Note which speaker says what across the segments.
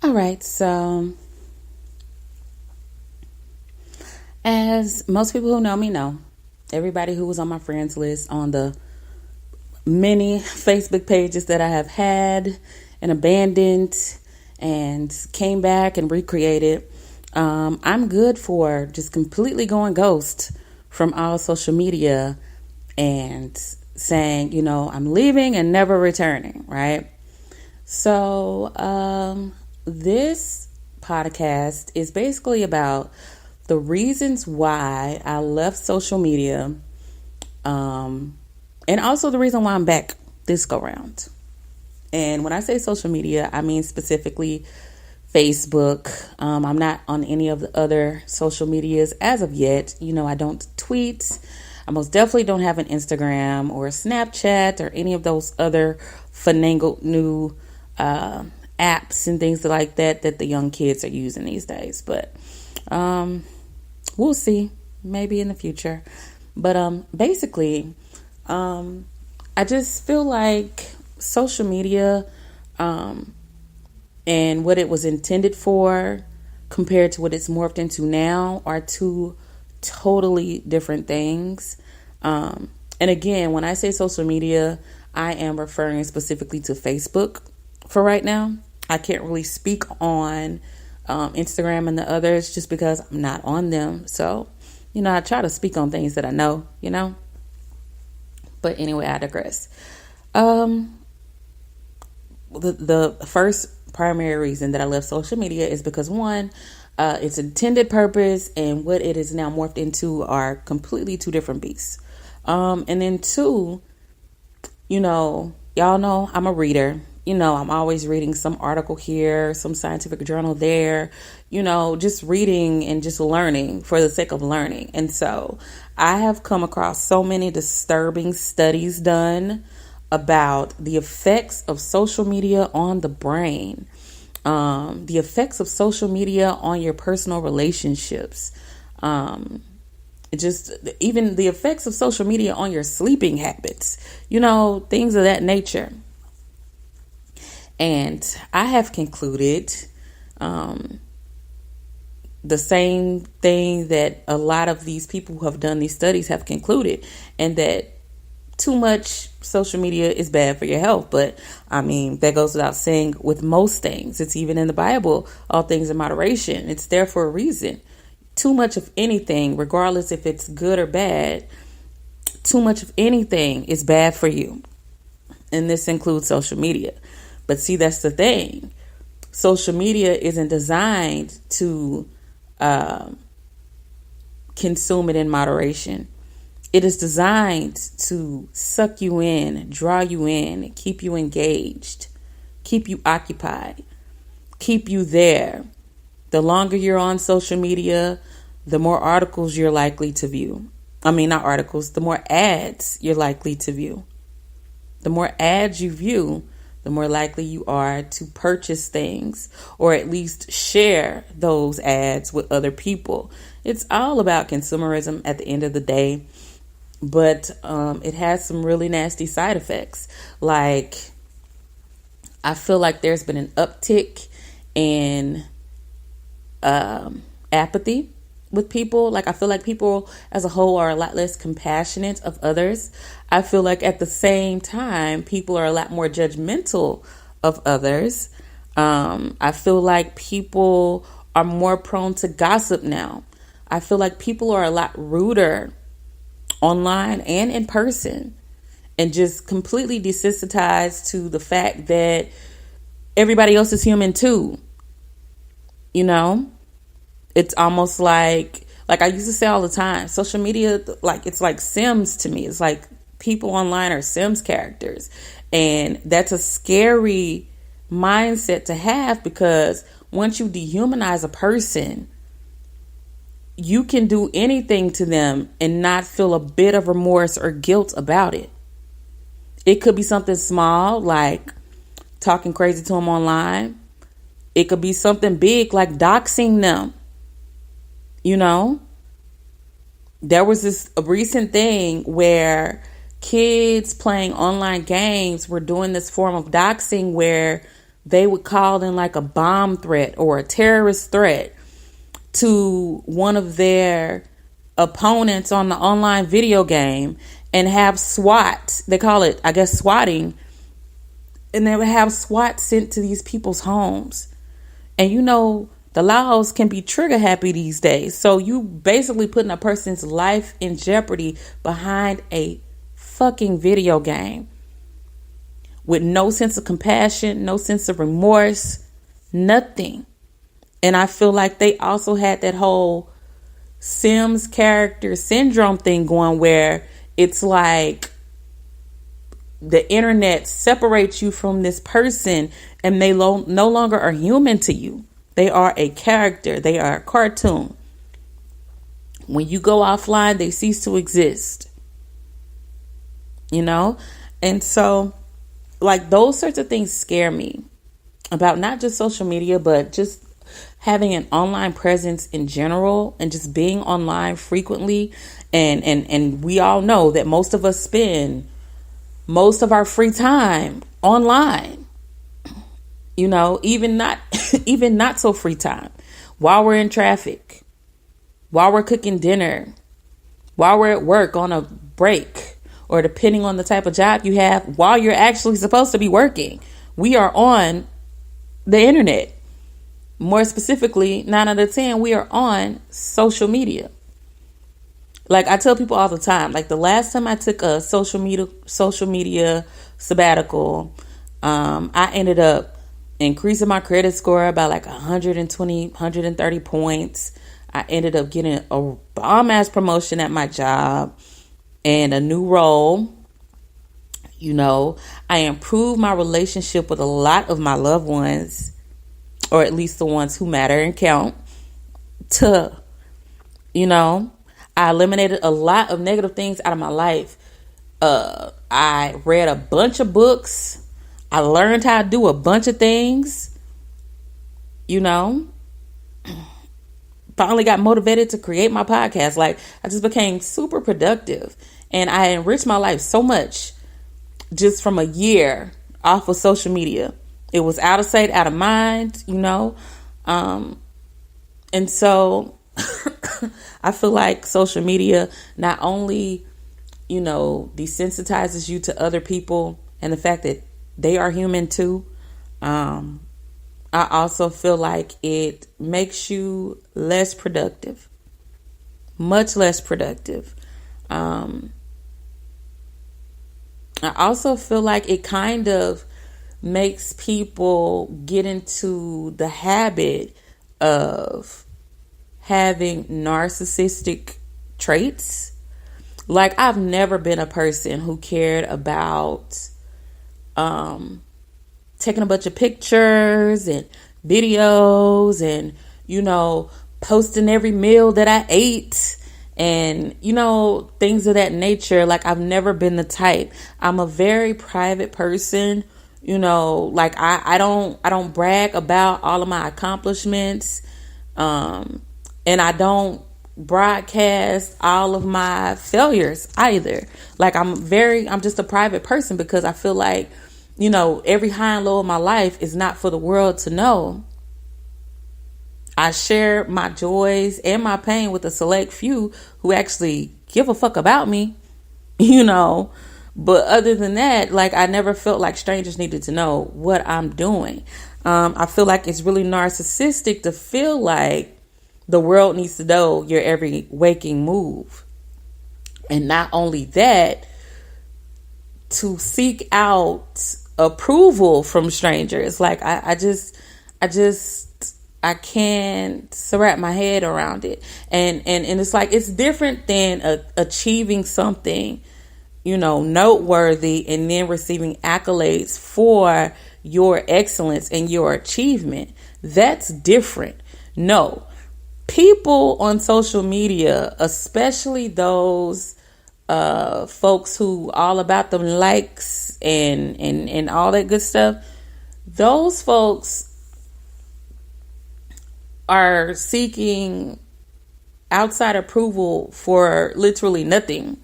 Speaker 1: All right, so as most people who know me know, everybody who was on my friends list on the many Facebook pages that I have had and abandoned and came back and recreated, I'm good for just completely going ghost from all social media and saying, I'm leaving and never returning, right? So this podcast is basically about the reasons why I left social media, and also the reason why I'm back this go round. And when I say social media, I mean specifically Facebook. I'm not on any of the other social medias as of yet. I don't tweet. I most definitely don't have an Instagram or a Snapchat or any of those other finagled new apps and things like that the young kids are using these days. But we'll see, maybe in the future. But basically, I just feel like social media and what it was intended for compared to what it's morphed into now are two totally different things. And again, when I say social media, I am referring specifically to Facebook for right now. I can't really speak on Instagram and the others just because I'm not on them. So, I try to speak on things that I know, But anyway, I digress. The first primary reason that I left social media is because one, its intended purpose and what it is now morphed into are completely two different beasts. And then two, y'all know I'm a reader. I'm always reading some article here, some scientific journal there, just reading and just learning for the sake of learning. And so I have come across so many disturbing studies done about the effects of social media on the brain, the effects of social media on your personal relationships, just even the effects of social media on your sleeping habits, things of that nature. And I have concluded the same thing that a lot of these people who have done these studies have concluded, and that too much social media is bad for your health. But that goes without saying with most things. It's even in the Bible, all things in moderation. It's there for a reason. Too much of anything, regardless if it's good or bad, too much of anything is bad for you. And this includes social media. But see, that's the thing. Social media isn't designed to consume it in moderation. It is designed to suck you in, draw you in, keep you engaged, keep you occupied, keep you there. The longer you're on social media, the more articles you're likely to view. Not articles, the more ads you're likely to view. The more ads you view, the more likely you are to purchase things or at least share those ads with other people. It's all about consumerism at the end of the day. But it has some really nasty side effects. Like, I feel like there's been an uptick in apathy with people. Like, I feel like people as a whole are a lot less compassionate of others. I feel like at the same time, people are a lot more judgmental of others. I feel like people are more prone to gossip now. I feel like people are a lot ruder online and in person, and just completely desensitized to the fact that everybody else is human too. It's almost like I used to say all the time, social media, it's like Sims to me. It's like people online are Sims characters. And that's a scary mindset to have, because once you dehumanize a person, you can do anything to them and not feel a bit of remorse or guilt about it. It could be something small, like talking crazy to them online. It could be something big, like doxing them. There was this recent thing where kids playing online games were doing this form of doxing where they would call in like a bomb threat or a terrorist threat to one of their opponents on the online video game and have SWAT, they call it, I guess, swatting, and they would have SWAT sent to these people's homes. And you know, the laws can be trigger happy these days. So you basically putting a person's life in jeopardy behind a fucking video game with no sense of compassion, no sense of remorse, nothing. And I feel like they also had that whole Sims character syndrome thing going, where it's like the internet separates you from this person and they no longer are human to you. They are a character. They are a cartoon. When you go offline, they cease to exist. You know? And so, like, those sorts of things scare me about not just social media, but just having an online presence in general and just being online frequently. And we all know that most of us spend most of our free time online, you know, even not so free time, while we're in traffic, while we're cooking dinner, while we're at work on a break, or depending on the type of job you have, while you're actually supposed to be working. We are on the internet. More specifically, 9 out of 10, we are on social media. Like I tell people all the time, like the last time I took a social media sabbatical, I ended up increasing my credit score by like 120, 130 points. I ended up getting a bomb ass promotion at my job and a new role. You know, I improved my relationship with a lot of my loved ones, or at least the ones who matter and count. You know, I eliminated a lot of negative things out of my life. I read a bunch of books. I learned how to do a bunch of things. You know, finally got motivated to create my podcast. Like, I just became super productive, and I enriched my life so much just from a year off of social media. It was out of sight, out of mind, you know. And so I feel like social media not only, you know, desensitizes you to other people and the fact that they are human too. I also feel like it makes you less productive, much less productive. I also feel like it kind of makes people get into the habit of having narcissistic traits. Like, I've never been a person who cared about taking a bunch of pictures and videos and, you know, posting every meal that I ate and, you know, things of that nature. Like, I've never been the type. I'm a very private person. You know, like I don't brag about all of my accomplishments. And I don't broadcast all of my failures either. Like, I'm just a private person because I feel like, you know, every high and low of my life is not for the world to know. I share my joys and my pain with a select few who actually give a fuck about me, you know. But other than that, like, I never felt like strangers needed to know what I'm doing. I feel like it's really narcissistic to feel like the world needs to know your every waking move. And not only that, to seek out approval from strangers. Like, I can't wrap my head around it. And it's like, it's different than achieving something, you know, noteworthy, and then receiving accolades for your excellence and your achievement. That's different. No, people on social media, especially those folks who all about them likes and all that good stuff, those folks are seeking outside approval for literally nothing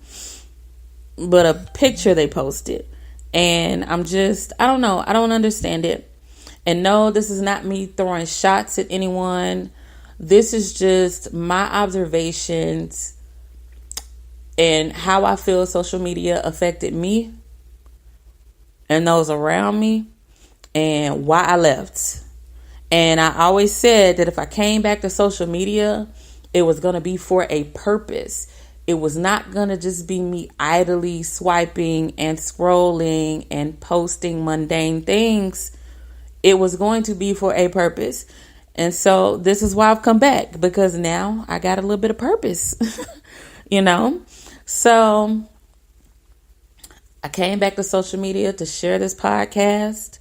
Speaker 1: but a picture they posted. And I don't know. I don't understand it. And no, this is not me throwing shots at anyone. This is just my observations and how I feel social media affected me and those around me, and why I left. And I always said that if I came back to social media, it was going to be for a purpose. It was not going to just be me idly swiping and scrolling and posting mundane things. It was going to be for a purpose. And so this is why I've come back, because now I got a little bit of purpose, you know? So I came back to social media to share this podcast.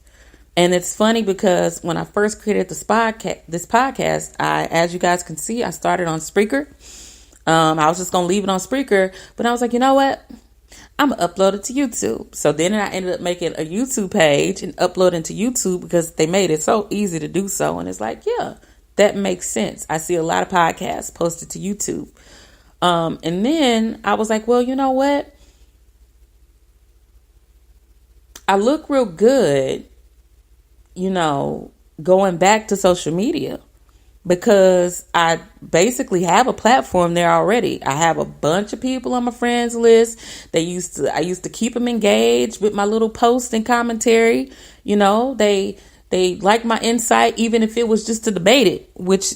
Speaker 1: And it's funny because when I first created this podcast, as you guys can see, I started on Spreaker. I was just going to leave it on Spreaker, but I was like, you know what? I'm going to upload it to YouTube. So then I ended up making a YouTube page and uploading to YouTube because they made it so easy to do so. And it's like, yeah, that makes sense. I see a lot of podcasts posted to YouTube. And then I was like, well, you know what? I look real good, you know, going back to social media, because I basically have a platform there already. I have a bunch of people on my friends list. I used to keep them engaged with my little post and commentary. You know, they like my insight, even if it was just to debate it, which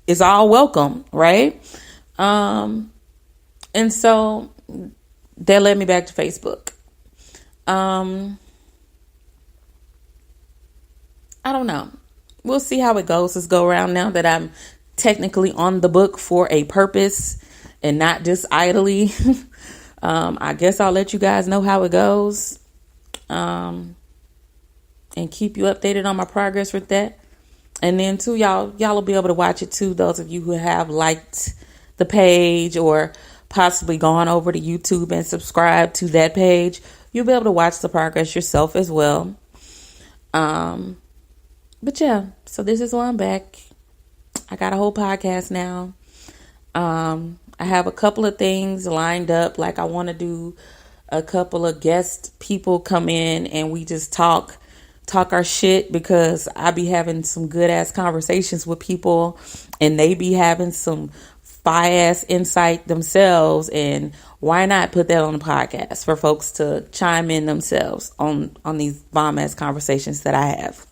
Speaker 1: is all welcome, right? And so that led me back to Facebook. I don't know. We'll see how it goes this go around, now that I'm technically on the book for a purpose and not just idly. I guess I'll let you guys know how it goes, and keep you updated on my progress with that. And then too, y'all will be able to watch it too. Those of you who have liked the page or possibly gone over to YouTube and subscribed to that page, you'll be able to watch the progress yourself as well. But yeah, so this is why I'm back. I got a whole podcast now. I have a couple of things lined up. Like I want to do a couple of guest people come in and we just talk our shit, because I be having some good ass conversations with people and they be having some fire ass insight themselves. And why not put that on the podcast for folks to chime in themselves on these bomb ass conversations that I have.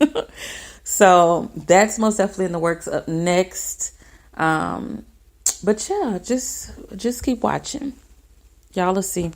Speaker 1: So that's most definitely in the works up next. But yeah, just keep watching. Y'all will see.